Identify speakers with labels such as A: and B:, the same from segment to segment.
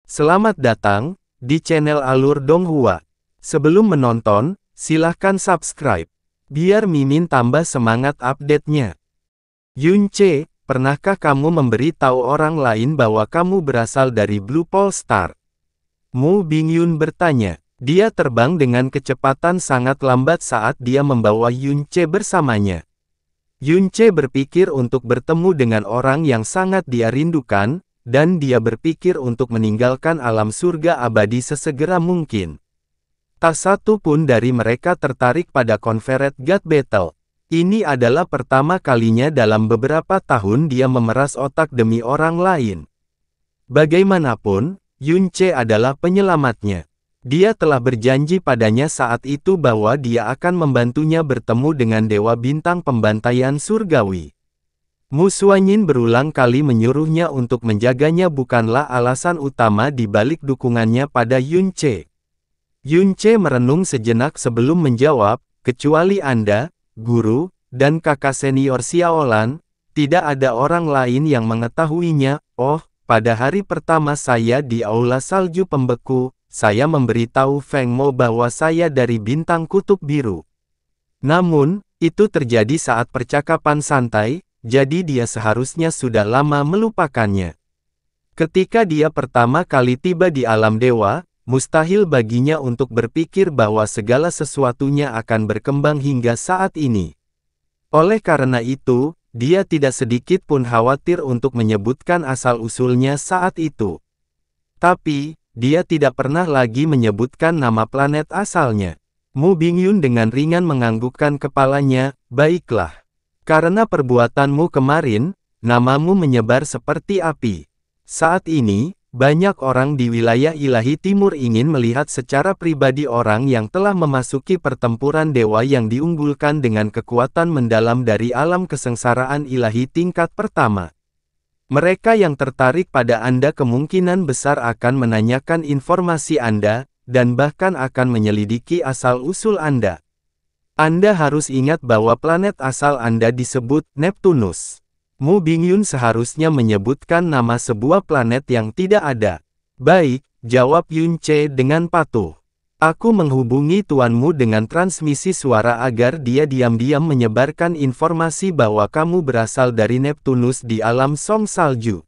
A: Selamat datang di channel Alur Donghua. Sebelum menonton, silahkan subscribe, biar Mimin tambah semangat update-nya. Yunche, pernahkah kamu memberi tahu orang lain bahwa kamu berasal dari Blue Pole Star? Mu Bingyun bertanya. Dia terbang dengan kecepatan sangat lambat saat dia membawa Yunche bersamanya. Yunche berpikir untuk bertemu dengan orang yang sangat dia rindukan, dan dia berpikir untuk meninggalkan alam surga abadi sesegera mungkin. Tak satu pun dari mereka tertarik pada Confederate God Battle. Ini adalah pertama kalinya dalam beberapa tahun dia memeras otak demi orang lain. Bagaimanapun, Yunche adalah penyelamatnya. Dia telah berjanji padanya saat itu bahwa dia akan membantunya bertemu dengan Dewa Bintang Pembantaian Surgawi. Mu Xuanyin berulang kali menyuruhnya untuk menjaganya bukanlah alasan utama di balik dukungannya pada Yunche. Yunche merenung sejenak sebelum menjawab, kecuali Anda, guru, dan kakak senior Xiaolan, tidak ada orang lain yang mengetahuinya. Oh, pada hari pertama saya di Aula Salju Pembeku, saya memberitahu Feng Mo bahwa saya dari Bintang Kutub Biru. Namun, itu terjadi saat percakapan santai, jadi dia seharusnya sudah lama melupakannya. Ketika dia pertama kali tiba di alam dewa, mustahil baginya untuk berpikir bahwa segala sesuatunya akan berkembang hingga saat ini. Oleh karena itu, dia tidak sedikit pun khawatir untuk menyebutkan asal-usulnya saat itu. Tapi, dia tidak pernah lagi menyebutkan nama planet asalnya. Mu Bingyun dengan ringan menganggukkan kepalanya, baiklah. Karena perbuatanmu kemarin, namamu menyebar seperti api. Saat ini, banyak orang di wilayah ilahi timur ingin melihat secara pribadi orang yang telah memasuki pertempuran dewa yang diunggulkan dengan kekuatan mendalam dari alam kesengsaraan ilahi tingkat pertama. Mereka yang tertarik pada Anda kemungkinan besar akan menanyakan informasi Anda, dan bahkan akan menyelidiki asal-usul Anda. Anda harus ingat bahwa planet asal Anda disebut Neptunus. Mu Bingyun seharusnya menyebutkan nama sebuah planet yang tidak ada. Baik, jawab Yunche dengan patuh. Aku menghubungi tuanmu dengan transmisi suara agar dia diam-diam menyebarkan informasi bahwa kamu berasal dari Neptunus di alam Song Salju.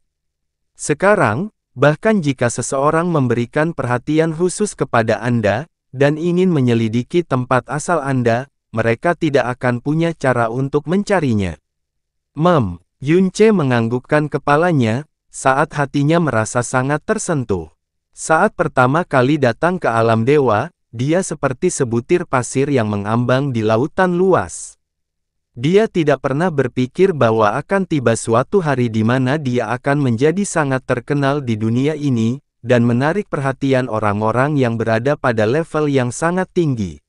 A: Sekarang, bahkan jika seseorang memberikan perhatian khusus kepada Anda, dan ingin menyelidiki tempat asal Anda, mereka tidak akan punya cara untuk mencarinya. Yunche menganggukkan kepalanya, saat hatinya merasa sangat tersentuh. Saat pertama kali datang ke alam dewa, dia seperti sebutir pasir yang mengambang di lautan luas. Dia tidak pernah berpikir bahwa akan tiba suatu hari di mana dia akan menjadi sangat terkenal di dunia ini, dan menarik perhatian orang-orang yang berada pada level yang sangat tinggi.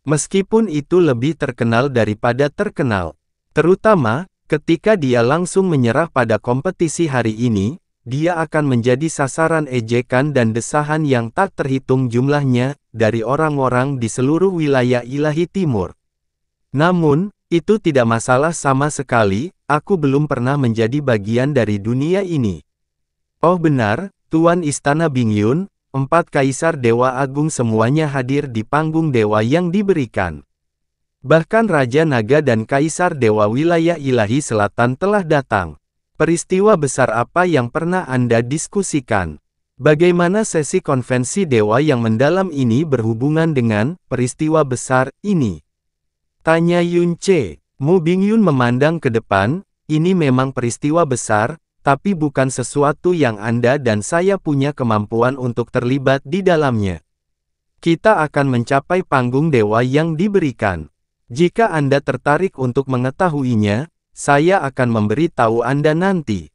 A: Meskipun itu lebih terkenal daripada terkenal. Terutama, ketika dia langsung menyerah pada kompetisi hari ini, dia akan menjadi sasaran ejekan dan desahan yang tak terhitung jumlahnya, dari orang-orang di seluruh wilayah ilahi timur. Namun, itu tidak masalah sama sekali, aku belum pernah menjadi bagian dari dunia ini. Oh benar, Tuan Istana Bingyun, 4 Kaisar Dewa Agung semuanya hadir di panggung dewa yang diberikan. Bahkan Raja Naga dan Kaisar Dewa Wilayah Ilahi Selatan telah datang. Peristiwa besar apa yang pernah Anda diskusikan? Bagaimana sesi konvensi dewa yang mendalam ini berhubungan dengan peristiwa besar ini? Tanya Yunche. Mu Bingyun memandang ke depan, ini memang peristiwa besar, tapi bukan sesuatu yang Anda dan saya punya kemampuan untuk terlibat di dalamnya. Kita akan mencapai panggung dewa yang diberikan. Jika Anda tertarik untuk mengetahuinya, saya akan memberi tahu Anda nanti.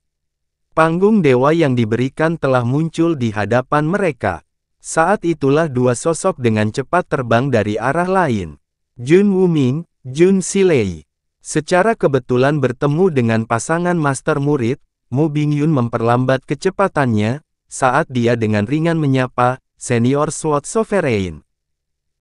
A: Panggung dewa yang diberikan telah muncul di hadapan mereka. Saat itulah dua sosok dengan cepat terbang dari arah lain. Jun Wuming, Jun Silei. Secara kebetulan bertemu dengan pasangan master murid, Mu Bingyun memperlambat kecepatannya, saat dia dengan ringan menyapa, Senior Sword Sovereign.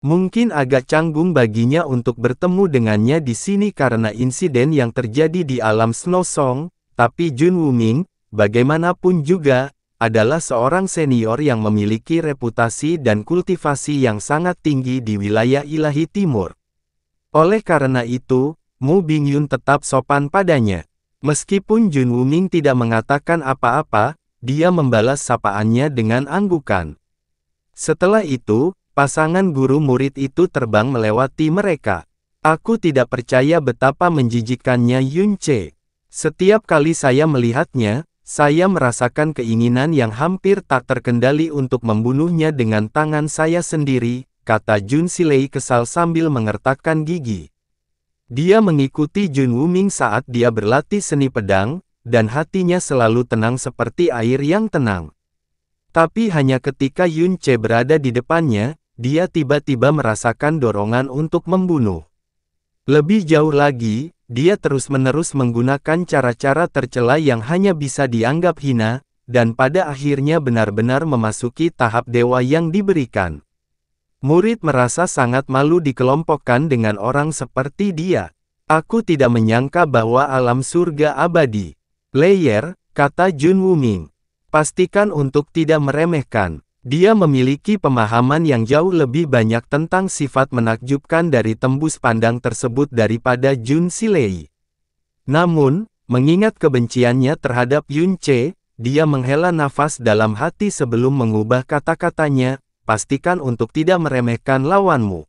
A: Mungkin agak canggung baginya untuk bertemu dengannya di sini karena insiden yang terjadi di alam Snow Song, tapi Jun Wuming, bagaimanapun juga, adalah seorang senior yang memiliki reputasi dan kultivasi yang sangat tinggi di wilayah ilahi timur. Oleh karena itu, Mu Bingyun tetap sopan padanya. Meskipun Jun Wuming tidak mengatakan apa-apa, dia membalas sapaannya dengan anggukan. Setelah itu, pasangan guru murid itu terbang melewati mereka. Aku tidak percaya betapa menjijikkannya Yun Ce. Setiap kali saya melihatnya, saya merasakan keinginan yang hampir tak terkendali untuk membunuhnya dengan tangan saya sendiri, kata Jun Silei kesal sambil mengertakkan gigi. Dia mengikuti Jun Wuming saat dia berlatih seni pedang, dan hatinya selalu tenang seperti air yang tenang. Tapi hanya ketika Yun Ce berada di depannya, dia tiba-tiba merasakan dorongan untuk membunuh. Lebih jauh lagi, dia terus-menerus menggunakan cara-cara tercela yang hanya bisa dianggap hina, dan pada akhirnya benar-benar memasuki tahap dewa yang diberikan. Murid merasa sangat malu dikelompokkan dengan orang seperti dia. Aku tidak menyangka bahwa alam surga abadi. Layer, kata Jun Wuming. Pastikan untuk tidak meremehkan. Dia memiliki pemahaman yang jauh lebih banyak tentang sifat menakjubkan dari tembus pandang tersebut daripada Jun Silei. Namun, mengingat kebenciannya terhadap Yun Ce, dia menghela nafas dalam hati sebelum mengubah kata-katanya, pastikan untuk tidak meremehkan lawanmu.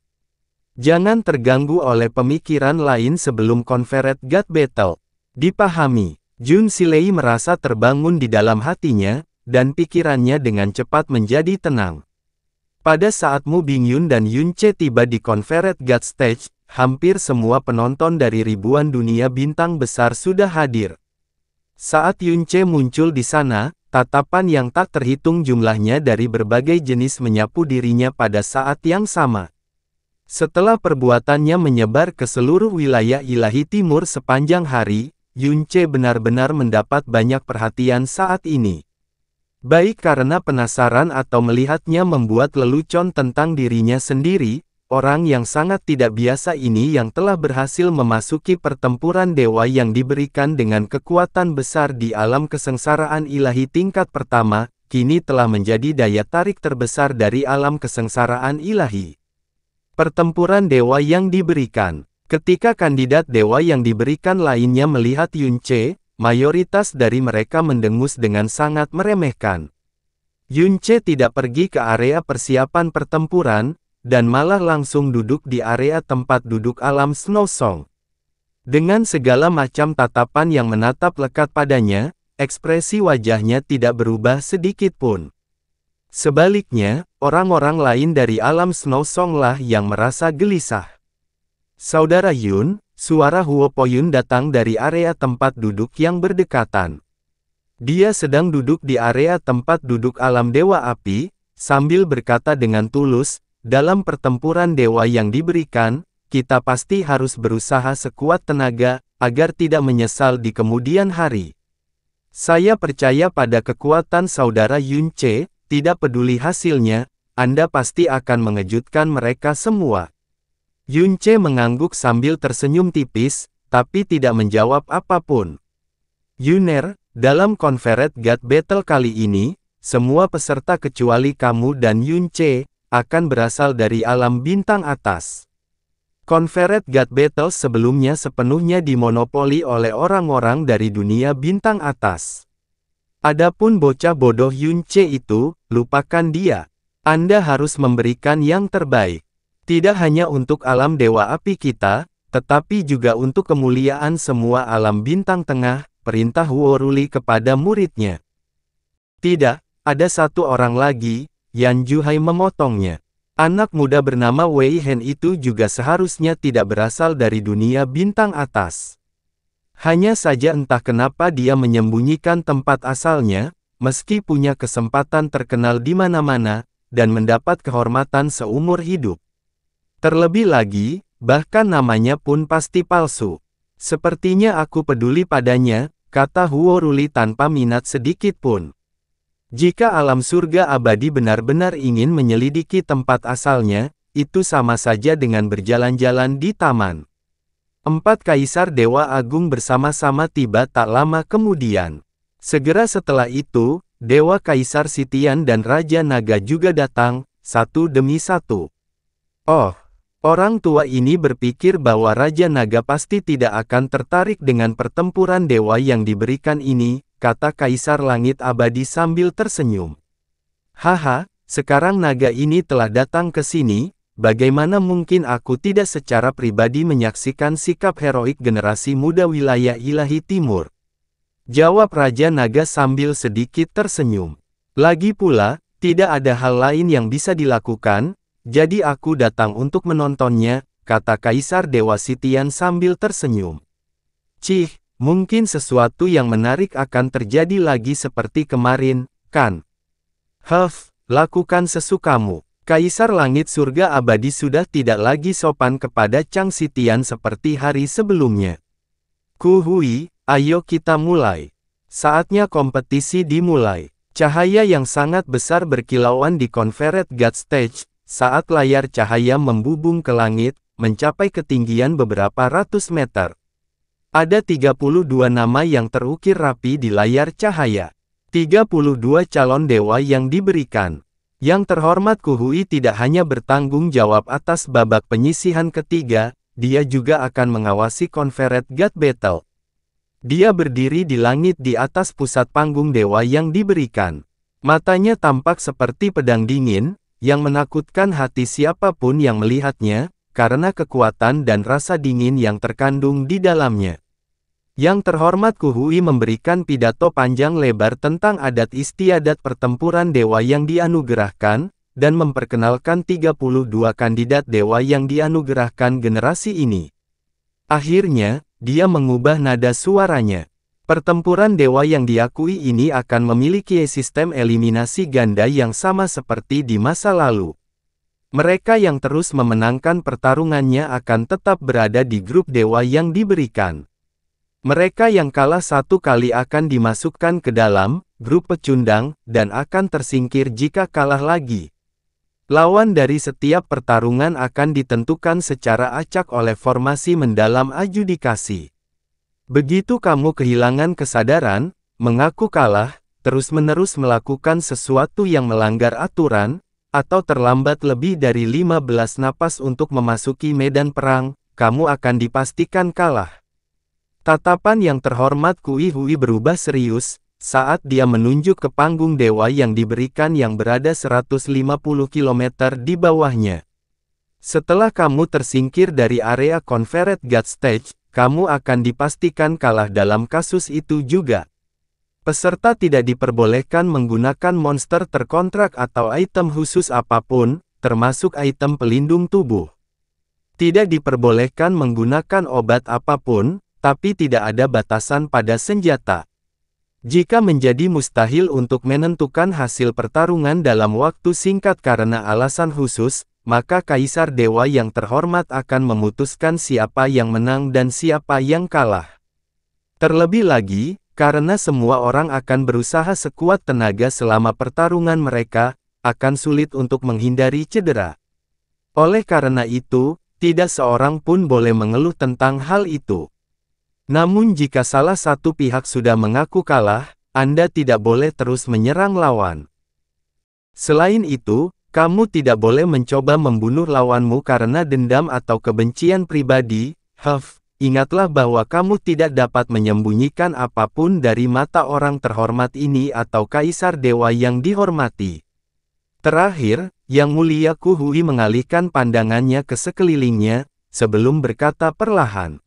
A: Jangan terganggu oleh pemikiran lain sebelum Confederate God Battle. Dipahami, Jun Silei merasa terbangun di dalam hatinya, dan pikirannya dengan cepat menjadi tenang. Pada saat Mu Bingyun dan Yun Ce tiba di Confederate God Stage, hampir semua penonton dari ribuan dunia bintang besar sudah hadir. Saat Yun Ce muncul di sana, tatapan yang tak terhitung jumlahnya dari berbagai jenis menyapu dirinya pada saat yang sama. Setelah perbuatannya menyebar ke seluruh wilayah ilahi timur sepanjang hari, Yun Ce benar-benar mendapat banyak perhatian saat ini. Baik karena penasaran atau melihatnya membuat lelucon tentang dirinya sendiri, orang yang sangat tidak biasa ini yang telah berhasil memasuki pertempuran dewa yang diberikan dengan kekuatan besar di alam kesengsaraan ilahi tingkat pertama, kini telah menjadi daya tarik terbesar dari alam kesengsaraan ilahi. Pertempuran dewa yang diberikan. Ketika kandidat dewa yang diberikan lainnya melihat Yun Ce, mayoritas dari mereka mendengus dengan sangat meremehkan. Yun Ce tidak pergi ke area persiapan pertempuran, dan malah langsung duduk di area tempat duduk alam Snow Song. Dengan segala macam tatapan yang menatap lekat padanya, ekspresi wajahnya tidak berubah sedikit pun. Sebaliknya, orang-orang lain dari alam Snow Song lah yang merasa gelisah. Saudara Yun, suara Huo Poyun datang dari area tempat duduk yang berdekatan. Dia sedang duduk di area tempat duduk alam Dewa Api, sambil berkata dengan tulus, dalam pertempuran dewa yang diberikan, kita pasti harus berusaha sekuat tenaga, agar tidak menyesal di kemudian hari. Saya percaya pada kekuatan saudara Yun Ce, tidak peduli hasilnya, Anda pasti akan mengejutkan mereka semua. Yun Ce mengangguk sambil tersenyum tipis, tapi tidak menjawab apapun. Yuner, dalam Confederate God Battle kali ini, semua peserta kecuali kamu dan Yun Ce, akan berasal dari alam bintang atas. Confederate God Battle sebelumnya sepenuhnya dimonopoli oleh orang-orang dari dunia bintang atas. Adapun bocah bodoh Yun Ce itu, lupakan dia. Anda harus memberikan yang terbaik. Tidak hanya untuk alam Dewa Api kita, tetapi juga untuk kemuliaan semua alam bintang tengah, perintah Huo Ruli kepada muridnya. Tidak, ada satu orang lagi, Yan Juhai memotongnya. Anak muda bernama Wei Hen itu juga seharusnya tidak berasal dari dunia bintang atas. Hanya saja entah kenapa dia menyembunyikan tempat asalnya, meski punya kesempatan terkenal di mana-mana, dan mendapat kehormatan seumur hidup. Terlebih lagi, bahkan namanya pun pasti palsu. Sepertinya aku peduli padanya, kata Huo Ruli tanpa minat sedikit pun. Jika alam surga abadi benar-benar ingin menyelidiki tempat asalnya, itu sama saja dengan berjalan-jalan di taman. 4 kaisar Dewa Agung bersama-sama tiba tak lama kemudian. Segera setelah itu, Dewa Kaisar Sitian dan Raja Naga juga datang, satu demi satu. Oh, orang tua ini berpikir bahwa Raja Naga pasti tidak akan tertarik dengan pertempuran dewa yang diberikan ini, kata Kaisar Langit Abadi sambil tersenyum. Haha, sekarang naga ini telah datang ke sini, bagaimana mungkin aku tidak secara pribadi menyaksikan sikap heroik generasi muda wilayah ilahi timur? Jawab Raja Naga sambil sedikit tersenyum. Lagi pula, tidak ada hal lain yang bisa dilakukan, jadi aku datang untuk menontonnya, kata Kaisar Dewa Sitian sambil tersenyum. Cih, mungkin sesuatu yang menarik akan terjadi lagi seperti kemarin, kan? Lakukan sesukamu. Kaisar Langit Surga Abadi sudah tidak lagi sopan kepada Chang Sitian seperti hari sebelumnya. Kuhui, ayo kita mulai. Saatnya kompetisi dimulai. Cahaya yang sangat besar berkilauan di Confederate God Stage, saat layar cahaya membubung ke langit, mencapai ketinggian beberapa ratus meter. Ada 32 nama yang terukir rapi di layar cahaya. 32 calon dewa yang diberikan. Yang terhormat Kuhui tidak hanya bertanggung jawab atas babak penyisihan ketiga, dia juga akan mengawasi Confederate God Battle. Dia berdiri di langit di atas pusat panggung dewa yang diberikan. Matanya tampak seperti pedang dingin, yang menakutkan hati siapapun yang melihatnya, karena kekuatan dan rasa dingin yang terkandung di dalamnya. Yang terhormat Kuhui memberikan pidato panjang lebar tentang adat istiadat pertempuran dewa yang dianugerahkan, dan memperkenalkan 32 kandidat dewa yang dianugerahkan generasi ini. Akhirnya, dia mengubah nada suaranya. Pertempuran dewa yang diakui ini akan memiliki sistem eliminasi ganda yang sama seperti di masa lalu. Mereka yang terus memenangkan pertarungannya akan tetap berada di grup dewa yang diberikan. Mereka yang kalah satu kali akan dimasukkan ke dalam grup pecundang, dan akan tersingkir jika kalah lagi. Lawan dari setiap pertarungan akan ditentukan secara acak oleh formasi mendalam adjudikasi. Begitu kamu kehilangan kesadaran, mengaku kalah, terus-menerus melakukan sesuatu yang melanggar aturan, atau terlambat lebih dari 15 napas untuk memasuki medan perang, kamu akan dipastikan kalah. Tatapan yang terhormat Kuhui berubah serius, saat dia menunjuk ke panggung dewa yang diberikan yang berada 150 km di bawahnya. Setelah kamu tersingkir dari area Confederate God Stage, kamu akan dipastikan kalah dalam kasus itu juga. Peserta tidak diperbolehkan menggunakan monster terkontrak atau item khusus apapun, termasuk item pelindung tubuh. Tidak diperbolehkan menggunakan obat apapun, tapi tidak ada batasan pada senjata. Jika menjadi mustahil untuk menentukan hasil pertarungan dalam waktu singkat karena alasan khusus, maka Kaisar Dewa yang terhormat akan memutuskan siapa yang menang dan siapa yang kalah. Terlebih lagi, karena semua orang akan berusaha sekuat tenaga selama pertarungan mereka, akan sulit untuk menghindari cedera. Oleh karena itu, tidak seorang pun boleh mengeluh tentang hal itu. Namun jika salah satu pihak sudah mengaku kalah, Anda tidak boleh terus menyerang lawan. Selain itu, kamu tidak boleh mencoba membunuh lawanmu karena dendam atau kebencian pribadi. Ingatlah bahwa kamu tidak dapat menyembunyikan apapun dari mata orang terhormat ini atau Kaisar Dewa yang dihormati. Terakhir, Yang Mulia Kuhui mengalihkan pandangannya ke sekelilingnya, sebelum berkata perlahan.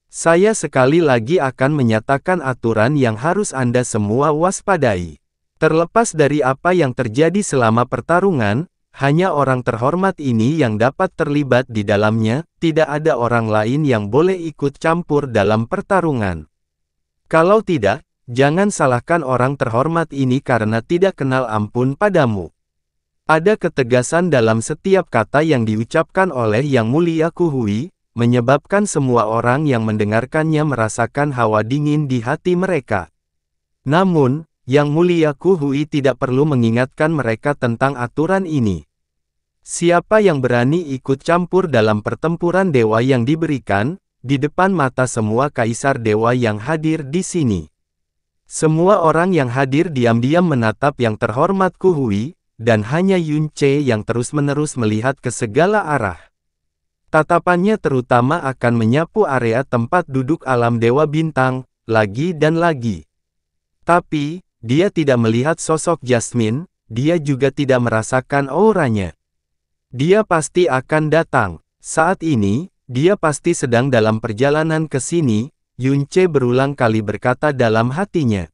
A: Saya sekali lagi akan menyatakan aturan yang harus Anda semua waspadai. Terlepas dari apa yang terjadi selama pertarungan, hanya orang terhormat ini yang dapat terlibat di dalamnya, tidak ada orang lain yang boleh ikut campur dalam pertarungan. Kalau tidak, jangan salahkan orang terhormat ini karena tidak kenal ampun padamu. Ada ketegasan dalam setiap kata yang diucapkan oleh Yang Mulia Kuhui, menyebabkan semua orang yang mendengarkannya merasakan hawa dingin di hati mereka. Namun, Yang Mulia Kuhui tidak perlu mengingatkan mereka tentang aturan ini. Siapa yang berani ikut campur dalam pertempuran dewa yang diberikan, di depan mata semua Kaisar Dewa yang hadir di sini? Semua orang yang hadir diam-diam menatap yang terhormat Ku Hui, dan hanya Yun Ce yang terus-menerus melihat ke segala arah. Tatapannya terutama akan menyapu area tempat duduk alam Dewa Bintang, lagi dan lagi. Tapi, dia tidak melihat sosok Jasmine, dia juga tidak merasakan auranya. Dia pasti akan datang. Saat ini, dia pasti sedang dalam perjalanan ke sini, Yun Ce berulang kali berkata dalam hatinya.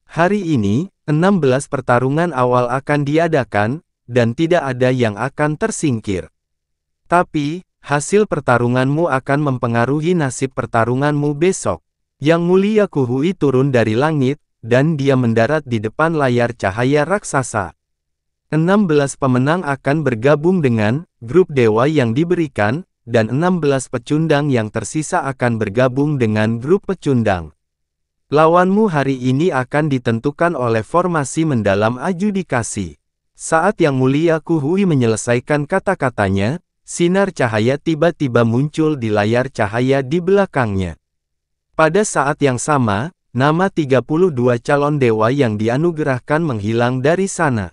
A: Hari ini, 16 pertarungan awal akan diadakan, dan tidak ada yang akan tersingkir. Tapi, hasil pertarunganmu akan mempengaruhi nasib pertarunganmu besok. Yang Mulia Ku Hui turun dari langit, dan dia mendarat di depan layar cahaya raksasa. 16 pemenang akan bergabung dengan grup dewa yang diberikan, dan 16 pecundang yang tersisa akan bergabung dengan grup pecundang. Lawanmu hari ini akan ditentukan oleh formasi mendalam adjudikasi. Saat Yang Mulia Ku Hui menyelesaikan kata-katanya, sinar cahaya tiba-tiba muncul di layar cahaya di belakangnya. Pada saat yang sama, nama 32 calon dewa yang dianugerahkan menghilang dari sana.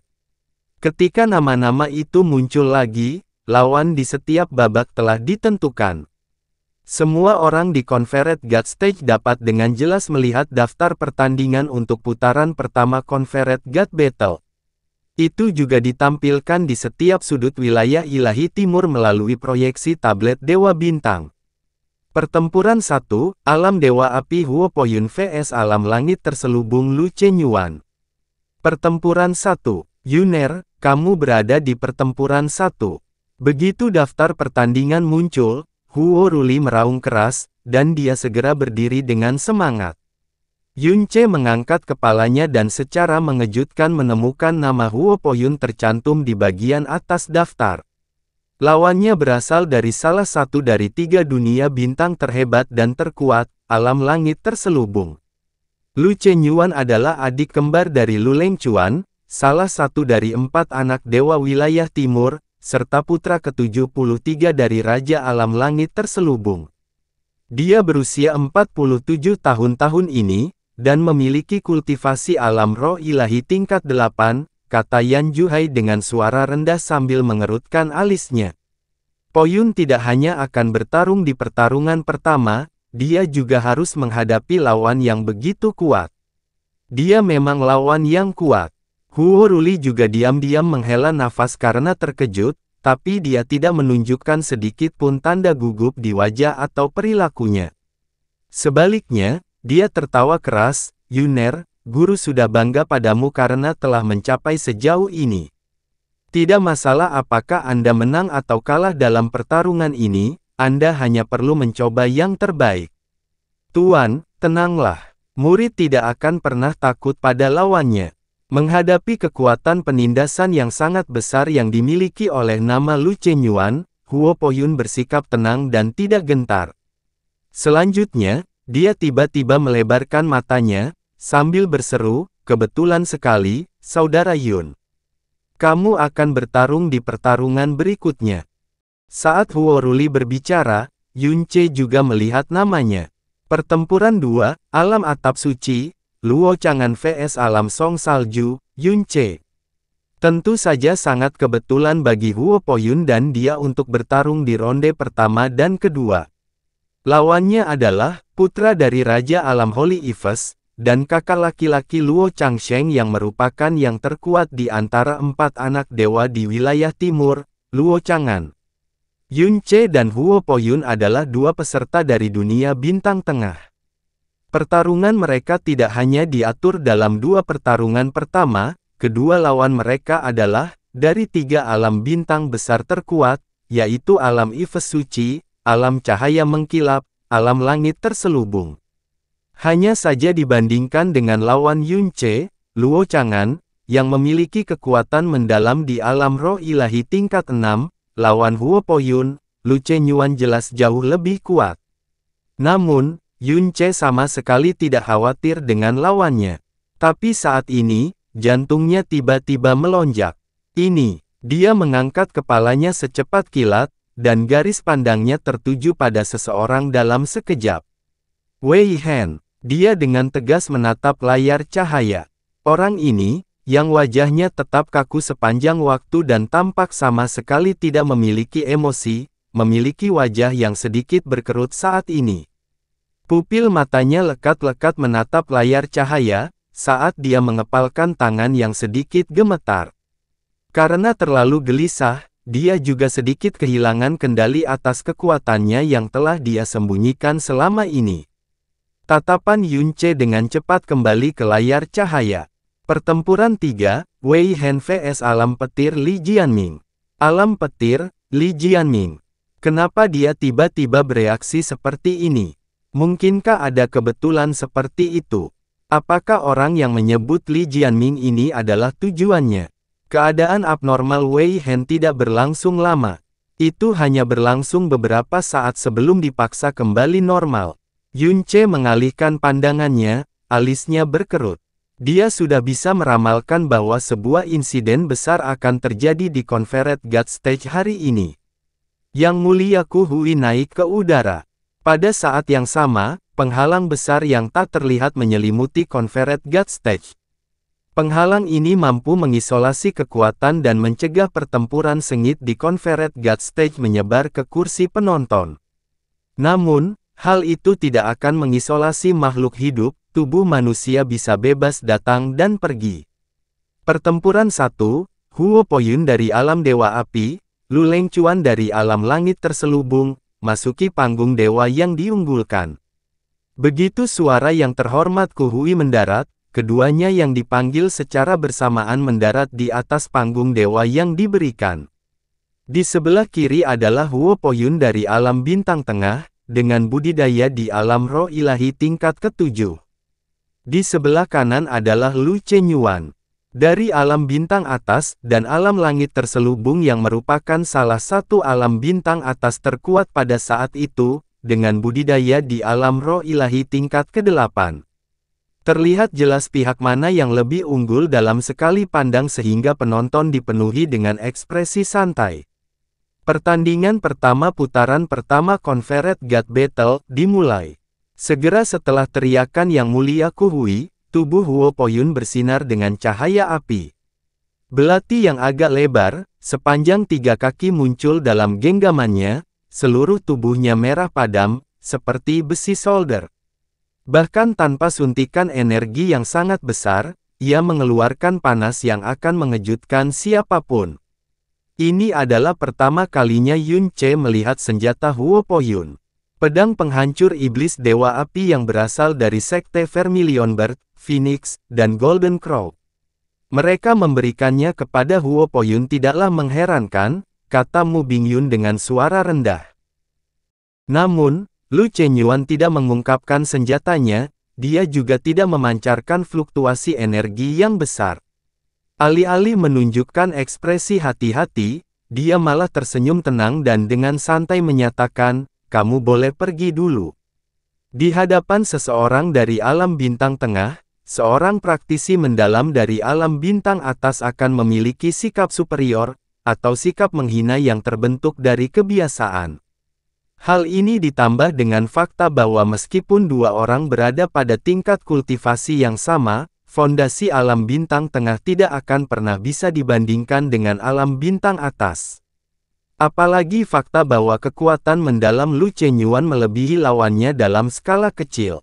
A: Ketika nama-nama itu muncul lagi, lawan di setiap babak telah ditentukan. Semua orang di Conferred God Stage dapat dengan jelas melihat daftar pertandingan untuk putaran pertama Conferred God Battle. Itu juga ditampilkan di setiap sudut wilayah ilahi timur melalui proyeksi tablet Dewa Bintang. Pertempuran 1, Alam Dewa Api Huo Poyun vs Alam Langit Terselubung Lu Chenyuan. Pertempuran 1, Yuner, kamu berada di pertempuran 1. Begitu daftar pertandingan muncul, Huo Ruli meraung keras, dan dia segera berdiri dengan semangat. Yun Ce mengangkat kepalanya dan secara mengejutkan menemukan nama Huo Poyun tercantum di bagian atas daftar. Lawannya berasal dari salah satu dari 3 dunia bintang terhebat dan terkuat, Alam Langit Terselubung. Lu Chenyuan adalah adik kembar dari Lu Lengchuan, salah satu dari 4 anak dewa wilayah timur, serta putra ke-73 dari Raja Alam Langit Terselubung. Dia berusia 47 tahun ini, dan memiliki kultivasi alam roh ilahi tingkat 8, kata Yan Juhai dengan suara rendah sambil mengerutkan alisnya. Poyun tidak hanya akan bertarung di pertarungan pertama, dia juga harus menghadapi lawan yang begitu kuat. Dia memang lawan yang kuat. Huo Ruli juga diam-diam menghela nafas karena terkejut, tapi dia tidak menunjukkan sedikit pun tanda gugup di wajah atau perilakunya. Sebaliknya, dia tertawa keras, Yuner, guru sudah bangga padamu karena telah mencapai sejauh ini. Tidak masalah apakah Anda menang atau kalah dalam pertarungan ini, Anda hanya perlu mencoba yang terbaik. Tuan, tenanglah. Murid tidak akan pernah takut pada lawannya. Menghadapi kekuatan penindasan yang sangat besar yang dimiliki oleh nama Lu Chenyuan, Huo Poyun bersikap tenang dan tidak gentar. Selanjutnya, dia tiba-tiba melebarkan matanya, sambil berseru, kebetulan sekali, Saudara Yun. Kamu akan bertarung di pertarungan berikutnya. Saat Huo Ruli berbicara, Yun Ce juga melihat namanya. Pertempuran 2, Alam Atap Suci, Luo Chang'an vs Alam Song Salju, Yun Ce. Tentu saja sangat kebetulan bagi Huo Poyun dan dia untuk bertarung di ronde pertama dan kedua. Lawannya adalah putra dari Raja Alam Holy Eves, dan kakak laki-laki Luo Changsheng yang merupakan yang terkuat di antara 4 anak dewa di wilayah timur, Luo Chang'an. Yun Ce dan Huo Poyun adalah 2 peserta dari dunia bintang tengah. Pertarungan mereka tidak hanya diatur dalam 2 pertarungan pertama, kedua lawan mereka adalah dari 3 alam bintang besar terkuat, yaitu Alam Eves Suci, Alam Cahaya Mengkilap, Alam Langit Terselubung. Hanya saja dibandingkan dengan lawan Yun Ce, Luo Chang'an, yang memiliki kekuatan mendalam di alam roh ilahi tingkat 6, lawan Huo Poyun, Lu Chenyuan jelas jauh lebih kuat. Namun, Yun Ce sama sekali tidak khawatir dengan lawannya. Tapi saat ini, jantungnya tiba-tiba melonjak. Ini, dia mengangkat kepalanya secepat kilat, dan garis pandangnya tertuju pada seseorang dalam sekejap. Wei Hen. Dia dengan tegas menatap layar cahaya. Orang ini, yang wajahnya tetap kaku sepanjang waktu dan tampak sama sekali tidak memiliki emosi, memiliki wajah yang sedikit berkerut saat ini. Pupil matanya lekat-lekat menatap layar cahaya, saat dia mengepalkan tangan yang sedikit gemetar. Karena terlalu gelisah, dia juga sedikit kehilangan kendali atas kekuatannya yang telah dia sembunyikan selama ini. Tatapan Yunce dengan cepat kembali ke layar cahaya. Pertempuran 3, Wei Hen vs Alam Petir Li Jianming. Alam Petir, Li Jianming. Kenapa dia tiba-tiba bereaksi seperti ini? Mungkinkah ada kebetulan seperti itu? Apakah orang yang menyebut Li Jianming ini adalah tujuannya? Keadaan abnormal Wei Hen tidak berlangsung lama. Itu hanya berlangsung beberapa saat sebelum dipaksa kembali normal. Yunce mengalihkan pandangannya, alisnya berkerut. Dia sudah bisa meramalkan bahwa sebuah insiden besar akan terjadi di Confederate God Stage hari ini. Yang Mulia Ku Hui naik ke udara. Pada saat yang sama, penghalang besar yang tak terlihat menyelimuti Confederate God Stage. Penghalang ini mampu mengisolasi kekuatan dan mencegah pertempuran sengit di Confederate God Stage menyebar ke kursi penonton. Namun, hal itu tidak akan mengisolasi makhluk hidup. Tubuh manusia bisa bebas datang dan pergi. Pertempuran 1, Huo Poyun dari alam Dewa Api, Lu Lengcuan dari alam langit terselubung, masuki panggung dewa yang diunggulkan. Begitu suara yang terhormat Ku Hui mendarat, keduanya yang dipanggil secara bersamaan mendarat di atas panggung dewa yang diberikan. Di sebelah kiri adalah Huo Poyun dari alam bintang tengah, dengan budidaya di alam roh ilahi tingkat ke-7. Di sebelah kanan adalah Lu Chenyuan, dari alam bintang atas dan alam langit terselubung yang merupakan salah satu alam bintang atas terkuat pada saat itu, dengan budidaya di alam roh ilahi tingkat ke-8. Terlihat jelas pihak mana yang lebih unggul dalam sekali pandang sehingga penonton dipenuhi dengan ekspresi santai. Pertandingan pertama putaran pertama Confederate God Battle dimulai. Segera setelah teriakan Yang Mulia Ku Hui, tubuh Huo Poyun bersinar dengan cahaya api. Belati yang agak lebar, sepanjang 3 kaki muncul dalam genggamannya, seluruh tubuhnya merah padam, seperti besi solder. Bahkan tanpa suntikan energi yang sangat besar, ia mengeluarkan panas yang akan mengejutkan siapapun. Ini adalah pertama kalinya Yunce melihat senjata Huo Poyun. Pedang penghancur iblis Dewa Api yang berasal dari Sekte Vermilion Bird, Phoenix, dan Golden Crow. Mereka memberikannya kepada Huo Poyun tidaklah mengherankan, kata Mu Bingyun dengan suara rendah. Namun, Lu Chenyuan tidak mengungkapkan senjatanya, dia juga tidak memancarkan fluktuasi energi yang besar. Alih-alih menunjukkan ekspresi hati-hati, dia malah tersenyum tenang dan dengan santai menyatakan, kamu boleh pergi dulu. Di hadapan seseorang dari alam bintang tengah, seorang praktisi mendalam dari alam bintang atas akan memiliki sikap superior, atau sikap menghina yang terbentuk dari kebiasaan. Hal ini ditambah dengan fakta bahwa meskipun dua orang berada pada tingkat kultivasi yang sama, fondasi alam bintang tengah tidak akan pernah bisa dibandingkan dengan alam bintang atas. Apalagi fakta bahwa kekuatan mendalam Lu Chenyuan melebihi lawannya dalam skala kecil.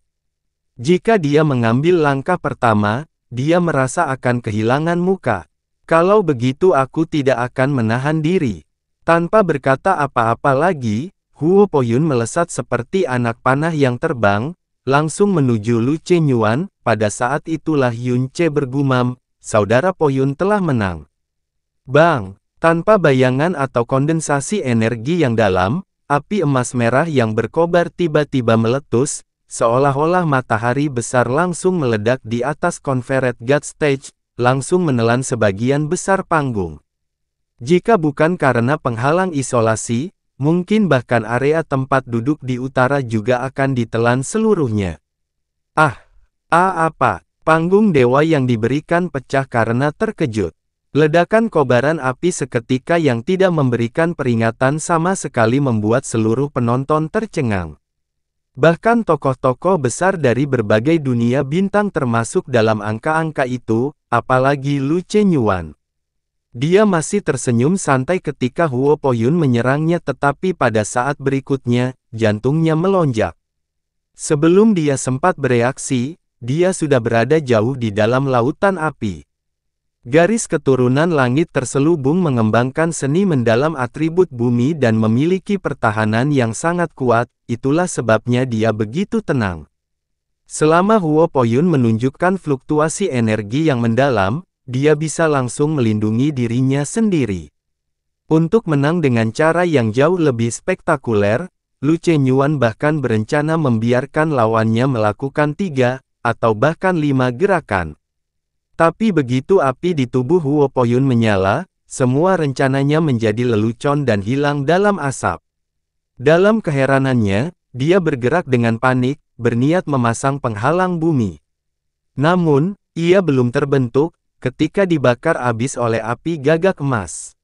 A: Jika dia mengambil langkah pertama, dia merasa akan kehilangan muka. Kalau begitu aku tidak akan menahan diri. Tanpa berkata apa-apa lagi, Huo Poyun melesat seperti anak panah yang terbang, langsung menuju Lu Chenyuan. Pada saat itulah Yunce bergumam, saudara Poyun telah menang. Bang! Tanpa bayangan atau kondensasi energi yang dalam, api emas merah yang berkobar tiba-tiba meletus, seolah-olah matahari besar langsung meledak di atas Confederate God Stage, langsung menelan sebagian besar panggung. Jika bukan karena penghalang isolasi, mungkin bahkan area tempat duduk di utara juga akan ditelan seluruhnya. Apa? Panggung dewa yang diberikan pecah karena terkejut. Ledakan kobaran api seketika yang tidak memberikan peringatan sama sekali membuat seluruh penonton tercengang. Bahkan tokoh-tokoh besar dari berbagai dunia bintang termasuk dalam angka-angka itu, apalagi Lu Chenyuan. Dia masih tersenyum santai ketika Huo Poyun menyerangnya, tetapi pada saat berikutnya, jantungnya melonjak. Sebelum dia sempat bereaksi, dia sudah berada jauh di dalam lautan api. Garis keturunan langit terselubung mengembangkan seni mendalam atribut bumi dan memiliki pertahanan yang sangat kuat, itulah sebabnya dia begitu tenang. Selama Huo Poyun menunjukkan fluktuasi energi yang mendalam, dia bisa langsung melindungi dirinya sendiri. Untuk menang dengan cara yang jauh lebih spektakuler, Lu Chenyuan bahkan berencana membiarkan lawannya melakukan 3, atau bahkan 5 gerakan. Tapi begitu api di tubuh Huo Poyun menyala, semua rencananya menjadi lelucon dan hilang dalam asap. Dalam keheranannya, dia bergerak dengan panik, berniat memasang penghalang bumi. Namun, ia belum terbentuk, ketika dibakar habis oleh api gagak emas.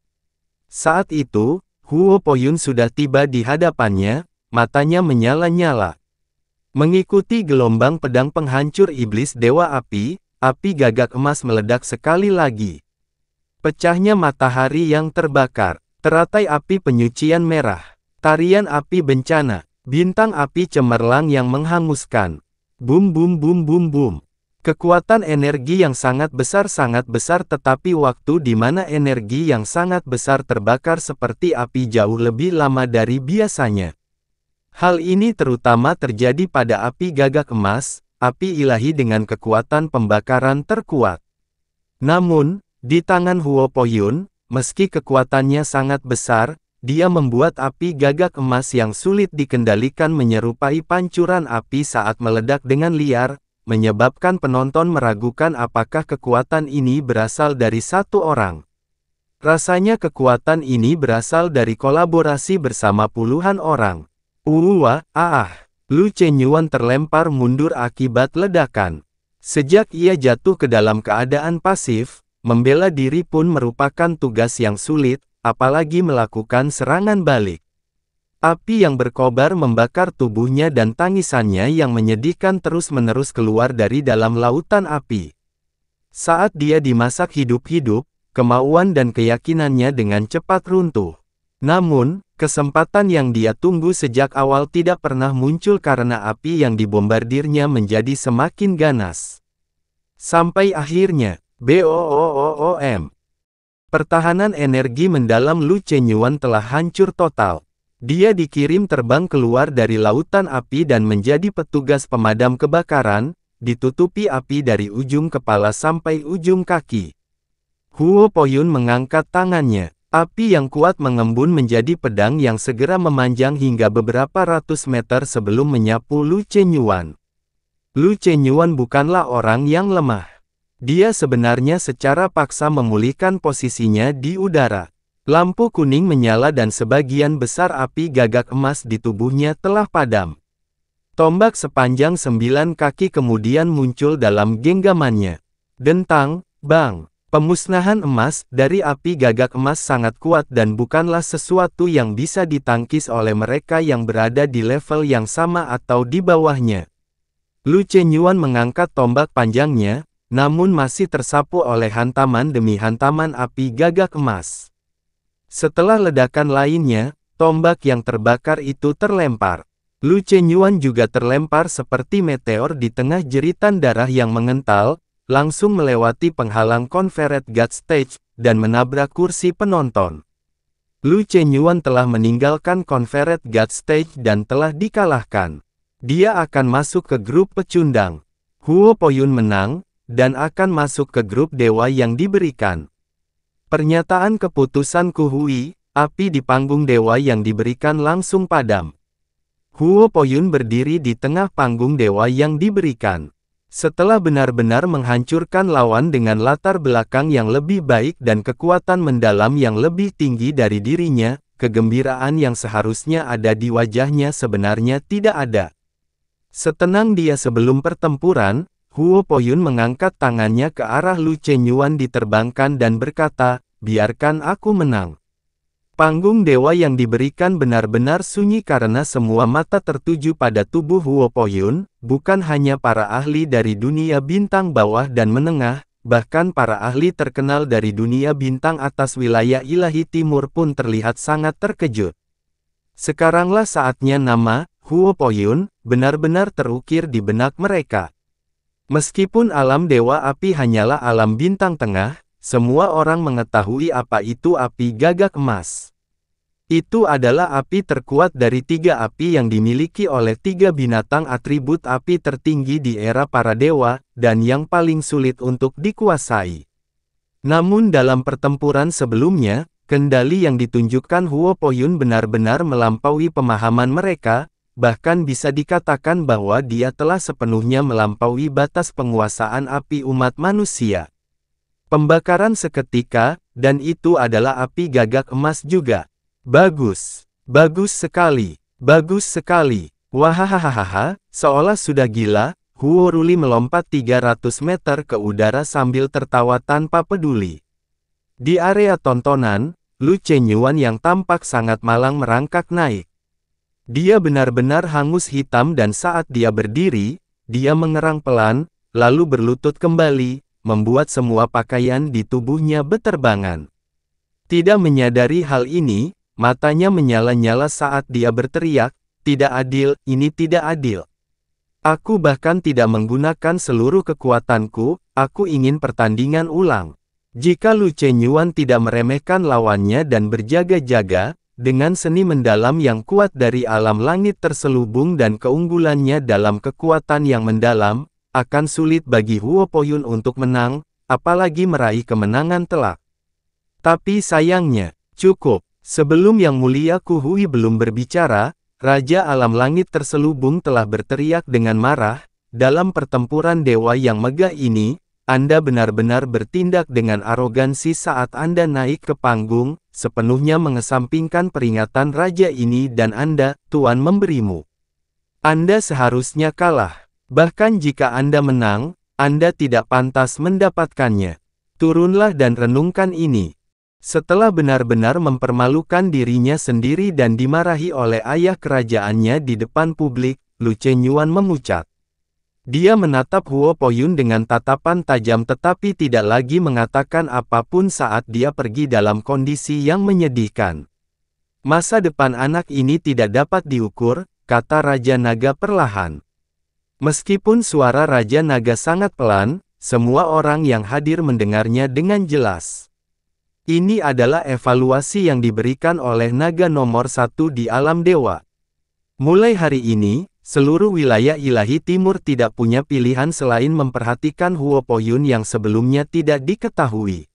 A: Saat itu, Huo Poyun sudah tiba di hadapannya, matanya menyala-nyala. Mengikuti gelombang pedang penghancur iblis Dewa Api, api gagak emas meledak sekali lagi. Pecahnya matahari yang terbakar, teratai api penyucian merah, tarian api bencana, bintang api cemerlang yang menghanguskan. Bum bum bum bum bum. Kekuatan energi yang sangat besar, tetapi waktu di mana energi yang sangat besar terbakar seperti api jauh lebih lama dari biasanya. Hal ini terutama terjadi pada api gagak emas, api ilahi dengan kekuatan pembakaran terkuat. Namun, di tangan Huo Poyun, meski kekuatannya sangat besar, dia membuat api gagak emas yang sulit dikendalikan menyerupai pancuran api saat meledak dengan liar, menyebabkan penonton meragukan apakah kekuatan ini berasal dari satu orang. Rasanya kekuatan ini berasal dari kolaborasi bersama puluhan orang. Lu Chenyuan terlempar mundur akibat ledakan. Sejak ia jatuh ke dalam keadaan pasif, membela diri pun merupakan tugas yang sulit, apalagi melakukan serangan balik. Api yang berkobar membakar tubuhnya dan tangisannya yang menyedihkan terus-menerus keluar dari dalam lautan api. Saat dia dimasak hidup-hidup, kemauan dan keyakinannya dengan cepat runtuh. Namun, kesempatan yang dia tunggu sejak awal tidak pernah muncul karena api yang dibombardirnya menjadi semakin ganas. Sampai akhirnya, BOOOOM. Pertahanan energi mendalam Lu Chenyuan telah hancur total. Dia dikirim terbang keluar dari lautan api dan menjadi petugas pemadam kebakaran, ditutupi api dari ujung kepala sampai ujung kaki. Huo Poyun mengangkat tangannya. Api yang kuat mengembun menjadi pedang yang segera memanjang hingga beberapa ratus meter sebelum menyapu Lu Chenyuan. Lu Chenyuan bukanlah orang yang lemah. Dia sebenarnya secara paksa memulihkan posisinya di udara. Lampu kuning menyala dan sebagian besar api gagak emas di tubuhnya telah padam. Tombak sepanjang 9 kaki kemudian muncul dalam genggamannya. Dentang, bang. Pemusnahan emas dari api gagak emas sangat kuat dan bukanlah sesuatu yang bisa ditangkis oleh mereka yang berada di level yang sama atau di bawahnya. Lu Chenyuan mengangkat tombak panjangnya, namun masih tersapu oleh hantaman demi hantaman api gagak emas. Setelah ledakan lainnya, tombak yang terbakar itu terlempar. Lu Chenyuan juga terlempar seperti meteor di tengah jeritan darah yang mengental, langsung melewati penghalang Confederate God Stage, dan menabrak kursi penonton. Lu Chenyuan telah meninggalkan Confederate God Stage dan telah dikalahkan. Dia akan masuk ke grup pecundang. Huo Poyun menang, dan akan masuk ke grup dewa yang diberikan. Pernyataan keputusan Kuhui, api di panggung dewa yang diberikan langsung padam. Huo Poyun berdiri di tengah panggung dewa yang diberikan. Setelah benar-benar menghancurkan lawan dengan latar belakang yang lebih baik dan kekuatan mendalam yang lebih tinggi dari dirinya, kegembiraan yang seharusnya ada di wajahnya sebenarnya tidak ada. Setenang dia sebelum pertempuran, Huo Poyun mengangkat tangannya ke arah Lu Chenyuan diterbangkan dan berkata, "Biarkan aku menang." Panggung dewa yang diberikan benar-benar sunyi karena semua mata tertuju pada tubuh Huo Poyun, bukan hanya para ahli dari dunia bintang bawah dan menengah, bahkan para ahli terkenal dari dunia bintang atas wilayah ilahi timur pun terlihat sangat terkejut. Sekaranglah saatnya nama Huo Poyun benar-benar terukir di benak mereka. Meskipun alam dewa api hanyalah alam bintang tengah, semua orang mengetahui apa itu api gagak emas. Itu adalah api terkuat dari 3 api yang dimiliki oleh 3 binatang atribut api tertinggi di era para dewa, dan yang paling sulit untuk dikuasai. Namun dalam pertempuran sebelumnya, kendali yang ditunjukkan Huo Poyun benar-benar melampaui pemahaman mereka, bahkan bisa dikatakan bahwa dia telah sepenuhnya melampaui batas penguasaan api umat manusia. Pembakaran seketika, dan itu adalah api gagak emas juga. Bagus. Bagus sekali. Bagus sekali. Wahahaha, seolah sudah gila, Huo Ruli melompat 300 meter ke udara sambil tertawa tanpa peduli. Di area tontonan, Lu Chenyuan yang tampak sangat malang merangkak naik. Dia benar-benar hangus hitam dan saat dia berdiri, dia mengerang pelan, lalu berlutut kembali, membuat semua pakaian di tubuhnya beterbangan. Tidak menyadari hal ini, matanya menyala-nyala saat dia berteriak, "Tidak adil, ini tidak adil. Aku bahkan tidak menggunakan seluruh kekuatanku, aku ingin pertandingan ulang." Jika Lu Chenyuan tidak meremehkan lawannya dan berjaga-jaga, dengan seni mendalam yang kuat dari alam langit terselubung dan keunggulannya dalam kekuatan yang mendalam, akan sulit bagi Huo Poyun untuk menang, apalagi meraih kemenangan telak. Tapi sayangnya, cukup. Sebelum Yang Mulia Kuhui belum berbicara, Raja Alam Langit terselubung telah berteriak dengan marah, "Dalam pertempuran dewa yang megah ini, Anda benar-benar bertindak dengan arogansi saat Anda naik ke panggung, sepenuhnya mengesampingkan peringatan Raja ini dan Anda, Tuan memberimu. Anda seharusnya kalah. Bahkan jika Anda menang, Anda tidak pantas mendapatkannya. Turunlah dan renungkan ini." Setelah benar-benar mempermalukan dirinya sendiri dan dimarahi oleh ayah kerajaannya di depan publik, Lu Chenyuan memucat. Dia menatap Huo Poyun dengan tatapan tajam tetapi tidak lagi mengatakan apapun saat dia pergi dalam kondisi yang menyedihkan. "Masa depan anak ini tidak dapat diukur," kata Raja Naga perlahan. Meskipun suara Raja Naga sangat pelan, semua orang yang hadir mendengarnya dengan jelas. Ini adalah evaluasi yang diberikan oleh naga nomor 1 di alam dewa. Mulai hari ini, seluruh wilayah ilahi timur tidak punya pilihan selain memperhatikan Huo Poyun yang sebelumnya tidak diketahui.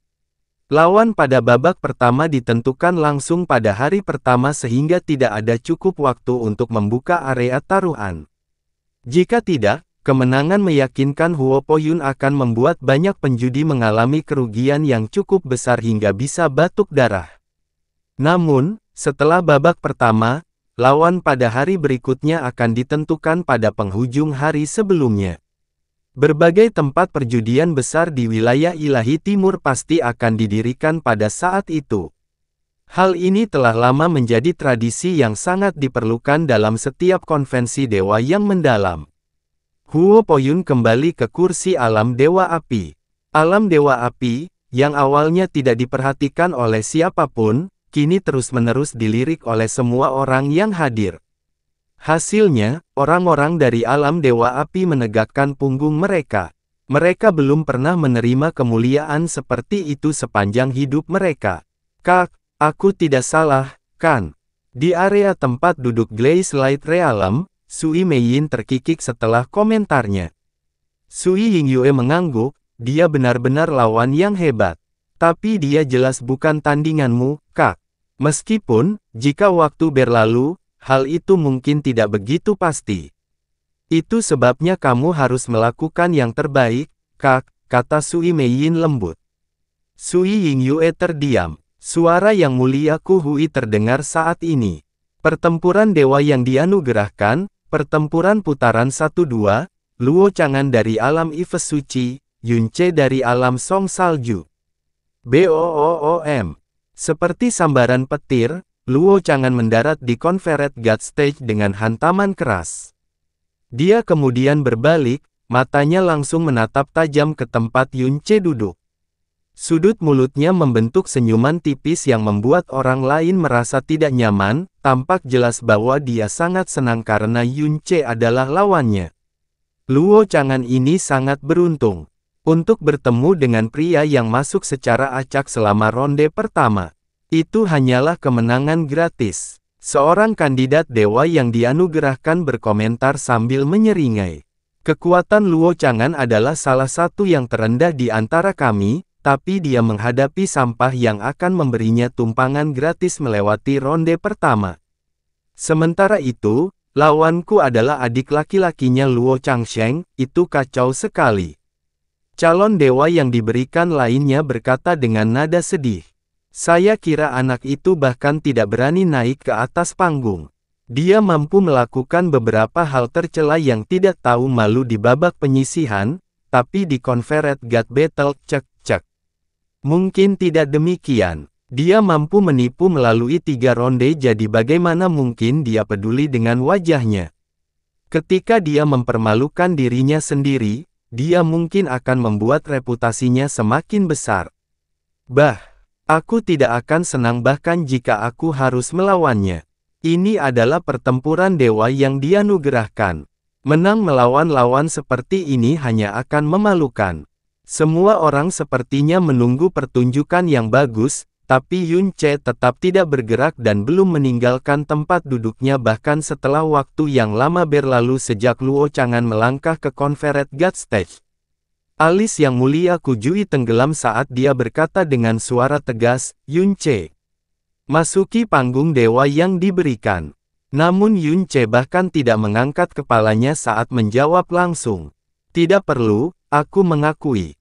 A: Lawan pada babak pertama ditentukan langsung pada hari pertama sehingga tidak ada cukup waktu untuk membuka area taruhan. Jika tidak, kemenangan meyakinkan Huo Poyun akan membuat banyak penjudi mengalami kerugian yang cukup besar hingga bisa batuk darah. Namun, setelah babak pertama, lawan pada hari berikutnya akan ditentukan pada penghujung hari sebelumnya. Berbagai tempat perjudian besar di wilayah ilahi timur pasti akan didirikan pada saat itu. Hal ini telah lama menjadi tradisi yang sangat diperlukan dalam setiap konvensi dewa yang mendalam. Huo Poyun kembali ke kursi alam dewa api. Alam dewa api, yang awalnya tidak diperhatikan oleh siapapun, kini terus-menerus dilirik oleh semua orang yang hadir. Hasilnya, orang-orang dari alam dewa api menegakkan punggung mereka. Mereka belum pernah menerima kemuliaan seperti itu sepanjang hidup mereka. "Kak, aku tidak salah, kan?" Di area tempat duduk Glaze Light Realm, Sui Meiyin terkikik setelah komentarnya. Sui Yingyue mengangguk, dia benar-benar lawan yang hebat. Tapi dia jelas bukan tandinganmu, Kak. Meskipun, jika waktu berlalu, hal itu mungkin tidak begitu pasti. Itu sebabnya kamu harus melakukan yang terbaik, Kak, kata Sui Meiyin lembut. Sui Yingyue terdiam. Suara Yang Mulia Kuhui terdengar saat ini. Pertempuran dewa yang dianugerahkan, pertempuran putaran 1-2, Luo Chang'an dari alam Ives Suci, Yunce dari alam Song Salju. BOOOM. Seperti sambaran petir, Luo Chang'an mendarat di Confederate God Stage dengan hantaman keras. Dia kemudian berbalik, matanya langsung menatap tajam ke tempat Yun Ce duduk. Sudut mulutnya membentuk senyuman tipis yang membuat orang lain merasa tidak nyaman, tampak jelas bahwa dia sangat senang karena Yun Ce adalah lawannya. Luo Chang'an ini sangat beruntung untuk bertemu dengan pria yang masuk secara acak selama ronde pertama. Itu hanyalah kemenangan gratis. Seorang kandidat dewa yang dianugerahkan berkomentar sambil menyeringai. Kekuatan Luo Chang'an adalah salah satu yang terendah di antara kami, tapi dia menghadapi sampah yang akan memberinya tumpangan gratis melewati ronde pertama. Sementara itu, lawanku adalah adik laki-lakinya Luo Changsheng, itu kacau sekali. Calon dewa yang diberikan lainnya berkata dengan nada sedih. Saya kira anak itu bahkan tidak berani naik ke atas panggung. Dia mampu melakukan beberapa hal tercela yang tidak tahu malu di babak penyisihan, tapi di Confederate God Battle cek. Mungkin tidak demikian. Dia mampu menipu melalui 3 ronde, jadi bagaimana mungkin dia peduli dengan wajahnya. Ketika dia mempermalukan dirinya sendiri, dia mungkin akan membuat reputasinya semakin besar. Aku tidak akan senang bahkan jika aku harus melawannya. Ini adalah pertempuran dewa yang dianugerahkan. Menang melawan lawan seperti ini hanya akan memalukan. Semua orang sepertinya menunggu pertunjukan yang bagus, tapi Yun Ce tetap tidak bergerak dan belum meninggalkan tempat duduknya bahkan setelah waktu yang lama berlalu sejak Luo Chang'an melangkah ke Confederate God Stage. Alis yang mulia Kujui tenggelam saat dia berkata dengan suara tegas, Yun Ce. Masuki panggung dewa yang diberikan. Namun Yun Ce bahkan tidak mengangkat kepalanya saat menjawab langsung. Tidak perlu, aku mengakui.